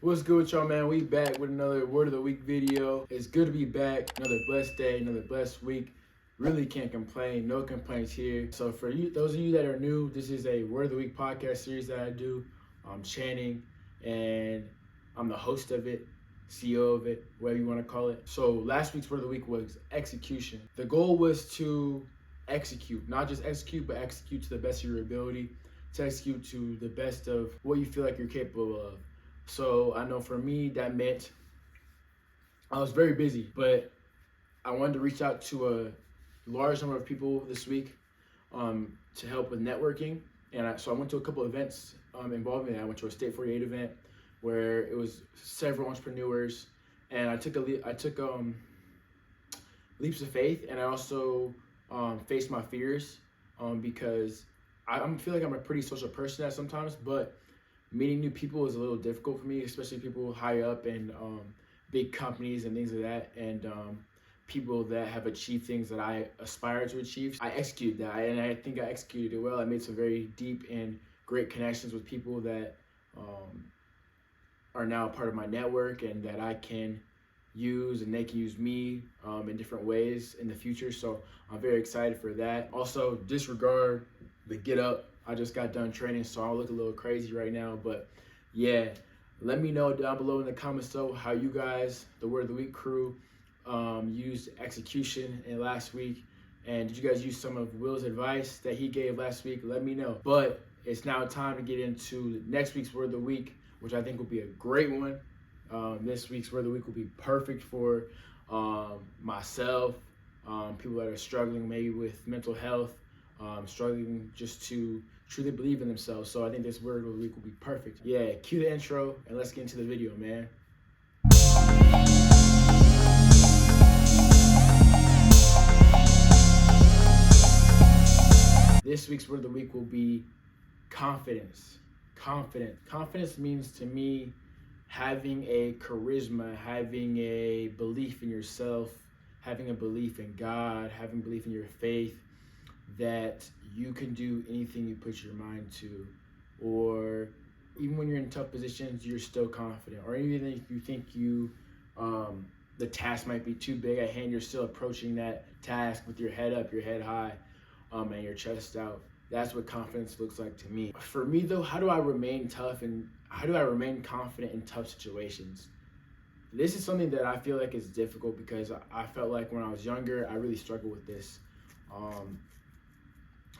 What's good with y'all, man? We back with another Word of the Week video. It's good to be back. Another blessed day, another blessed week. Really can't complain. No complaints here. So for you, those of you that are new, this is a Word of the Week podcast series that I do. I'm Channing, and I'm the host of it, CEO of it, whatever you want to call it. So last week's Word of the Week was execution. The goal was to execute, not just execute, but execute to the best of your ability, to execute to the best of what you feel like you're capable of. So I know for me, that meant I was very busy, but I wanted to reach out to a large number of people this week to help with networking. And so I went to a couple events involving that. I went to a State 48 event where it was several entrepreneurs, and I took leaps of faith, and I also faced my fears because I feel like I'm a pretty social person at sometimes, but meeting new people is a little difficult for me, especially people high up in big companies and things like that, and people that have achieved things that I aspire to achieve. I executed that, and I think I executed it well. I made some very deep and great connections with people that are now part of my network and that I can use, and they can use me in different ways in the future. So I'm very excited for that. Also, disregard the get up. I just got done training, so I look a little crazy right now. But yeah, let me know down below in the comments though how you guys, the Word of the Week crew, used execution in last week. And did you guys use some of Will's advice that he gave last week? Let me know. But it's now time to get into next week's Word of the Week, which I think will be a great one. This week's Word of the Week will be perfect for myself, people that are struggling maybe with mental health, struggling just to truly believe in themselves. So I think this Word of the Week will be perfect. Yeah, cue the intro and let's get into the video, man. This week's Word of the Week will be confidence. Confidence means to me having a charisma, having a belief in yourself, having a belief in God, having belief in your faith, that you can do anything you put your mind to, or even when you're in tough positions, you're still confident, or even if you think the task might be too big at hand, you're still approaching that task with your head up, your head high, and your chest out. That's what confidence looks like to me. For me though, how do I remain confident in tough situations? This is something that I feel like is difficult because I felt like when I was younger, I really struggled with this.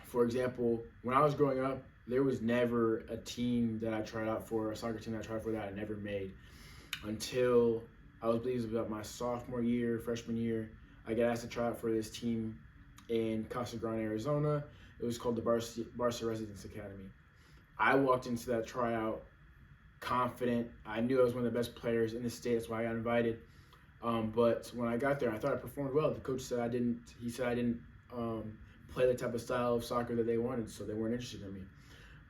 For example, when I was growing up, there was never a team that I tried out for, a soccer team that I tried for that I never made, until I was about my sophomore year, freshman year. I got asked to try out for this team in Casa Grande, Arizona. It was called the Barca Residence Academy. I walked into that tryout confident. I knew I was one of the best players in the state. That's why I got invited. But when I got there, I thought I performed well. The coach said I didn't. He said I didn't play the type of style of soccer that they wanted, so they weren't interested in me.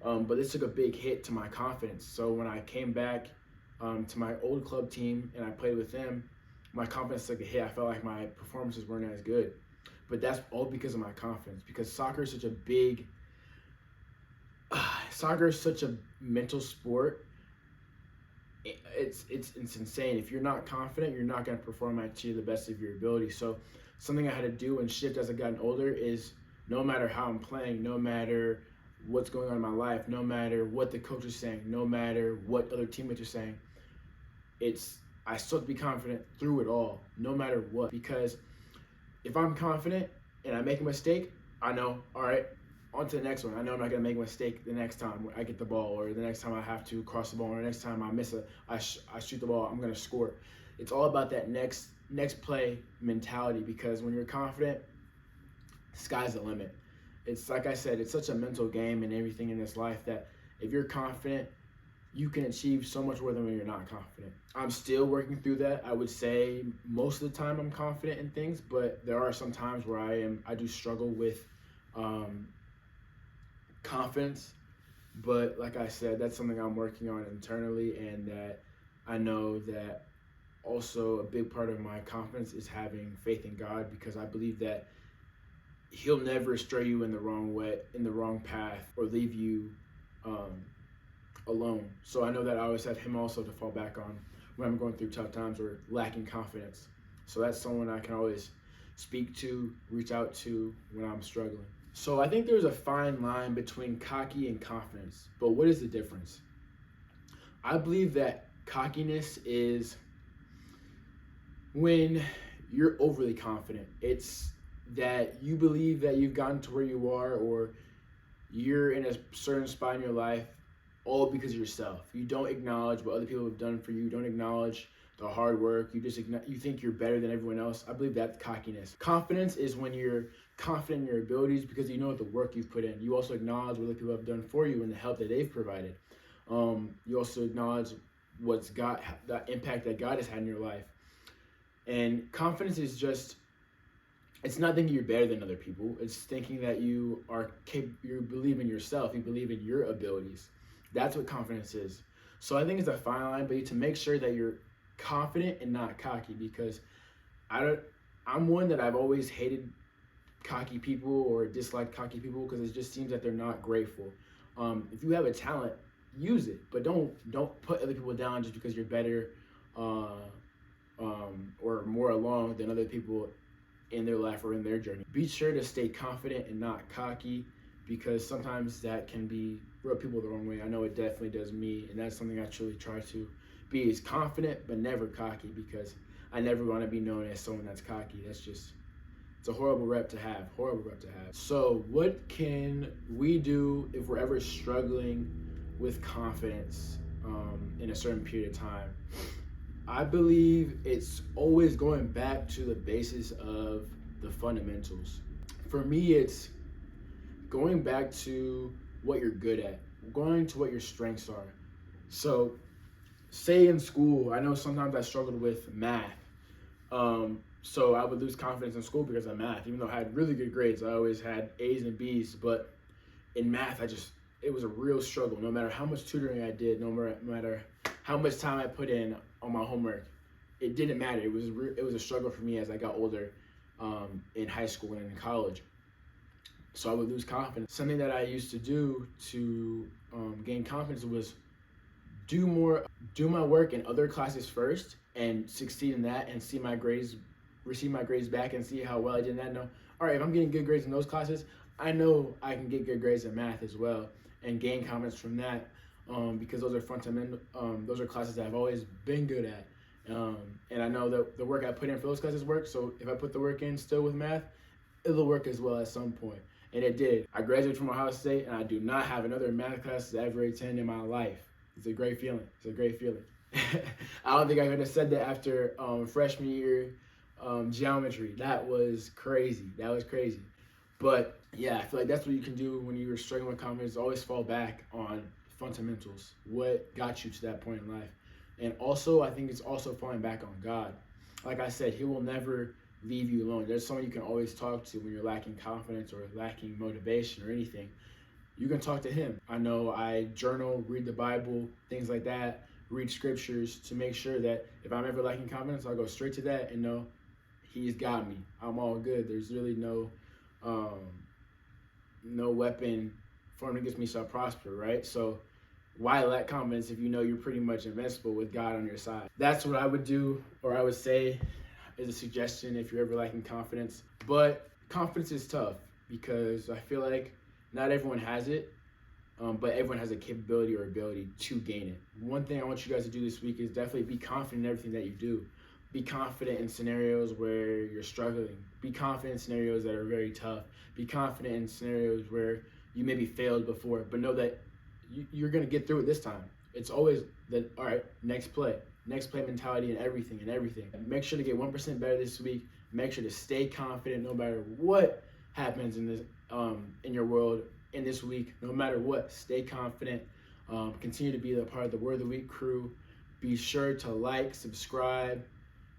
But this took a big hit to my confidence. So when I came back to my old club team and I played with them, my confidence took a hit. I felt like my performances weren't as good. But that's all because of my confidence, because soccer is such a mental sport. It's insane. If you're not confident, you're not going to perform to the best of your ability. So something I had to do and shift as I gotten older is, no matter how I'm playing, no matter what's going on in my life, no matter what the coach is saying, no matter what other teammates are saying, I still have to be confident through it all, no matter what. Because if I'm confident and I make a mistake, I know, all right, on to the next one. I know I'm not going to make a mistake the next time I get the ball, or the next time I have to cross the ball, or the next time I shoot the ball, I'm going to score. It's all about that next play mentality, because when you're confident, sky's the limit. It's like I said, it's such a mental game and everything in this life that if you're confident, you can achieve so much more than when you're not confident. I'm still working through that. I would say most of the time I'm confident in things, but there are some times where I do struggle with confidence. But like I said, that's something I'm working on internally, and that I know that also a big part of my confidence is having faith in God, because I believe that He'll never stray you in the wrong way, in the wrong path, or leave you alone. So I know that I always have him also to fall back on when I'm going through tough times or lacking confidence. So that's someone I can always speak to, reach out to when I'm struggling. So I think there's a fine line between cocky and confidence. But what is the difference? I believe that cockiness is when you're overly confident. It's that you believe that you've gotten to where you are, or you're in a certain spot in your life all because of yourself. You don't acknowledge what other people have done for you. You don't acknowledge the hard work. You just you think you're better than everyone else. I believe that's cockiness. Confidence is when you're confident in your abilities because you know the work you've put in. You also acknowledge what other people have done for you and the help that they've provided. You also acknowledge the impact that God has had in your life. And confidence is just, it's not thinking you're better than other people. It's thinking that you believe in yourself. You believe in your abilities. That's what confidence is. So I think it's a fine line, but to make sure that you're confident and not cocky, because I'm one that I've always hated cocky people or disliked cocky people because it just seems that they're not grateful. If you have a talent, use it, but don't put other people down just because you're better or more along than other people in their life or in their journey. Be sure to stay confident and not cocky, because sometimes that can rub people the wrong way. I know it definitely does me, and that's something I truly try to be, is confident but never cocky, because I never want to be known as someone that's cocky. It's a horrible rep to have, So what can we do if we're ever struggling with confidence in a certain period of time? I believe it's always going back to the basis of the fundamentals. For me, it's going back to what you're good at, going to what your strengths are. So, say in school, I know sometimes I struggled with math. So I would lose confidence in school because of math. Even though I had really good grades, I always had A's and B's. But in math, it was a real struggle. No matter how much tutoring I did, no matter how much time I put in on my homework, it didn't matter. It was a struggle for me as I got older, in high school and in college. So I would lose confidence. Something that I used to do to gain confidence was do my work in other classes first and succeed in that, and receive my grades back and see how well I did in that. No, all right, if I'm getting good grades in those classes, I know I can get good grades in math as well, and gain confidence from that, because those are fundamental. Those are classes that I've always been good at, and I know that the work I put in for those classes works. So if I put the work in still with math, it'll work as well at some point. And it did. I graduated from Ohio State, and I do not have another math class to ever attend in my life. It's a great feeling. I don't think I could have said that after freshman year geometry. That was crazy. But yeah, I feel like that's what you can do when you're struggling with confidence. Always fall back on fundamentals. What got you to that point in life? And also, I think it's also falling back on God. Like I said, He will never leave you alone. There's someone you can always talk to when you're lacking confidence or lacking motivation or anything. You can talk to Him. I know I journal, read the Bible, things like that, read scriptures to make sure that if I'm ever lacking confidence, I'll go straight to that and know He's got me. I'm all good. There's really no weapon formed against me shall prosper, right? So why lack confidence if you know you're pretty much invincible with God on your side? That's what I would do, or I would say is a suggestion if you're ever lacking confidence. But confidence is tough because I feel like not everyone has it, but everyone has a capability or ability to gain it. One thing I want you guys to do this week is definitely be confident in everything that you do. Be confident in scenarios where you're struggling. Be confident in scenarios that are very tough. Be confident in scenarios where you maybe failed before, but know that you're going to get through it this time. It's always all right, next play mentality in everything. Make sure to get 1% better this week. Make sure to stay confident no matter what happens in your world in this week. No matter what, stay confident. Continue to be a part of the Word of the Week crew. Be sure to like, subscribe,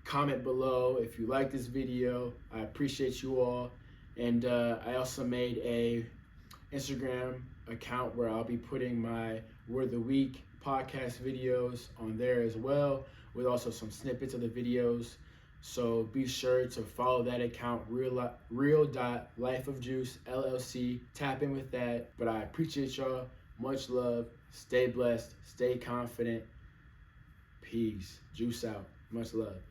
comment below if you like this video. I appreciate you all. And I also made a Instagram account where I'll be putting my Word of the Week podcast videos on there as well, with also some snippets of the videos. So be sure to follow that account, real.lifeofjuice LLC. Tap in with that. But I appreciate y'all. Much love. Stay blessed. Stay confident. Peace. Juice out. Much love.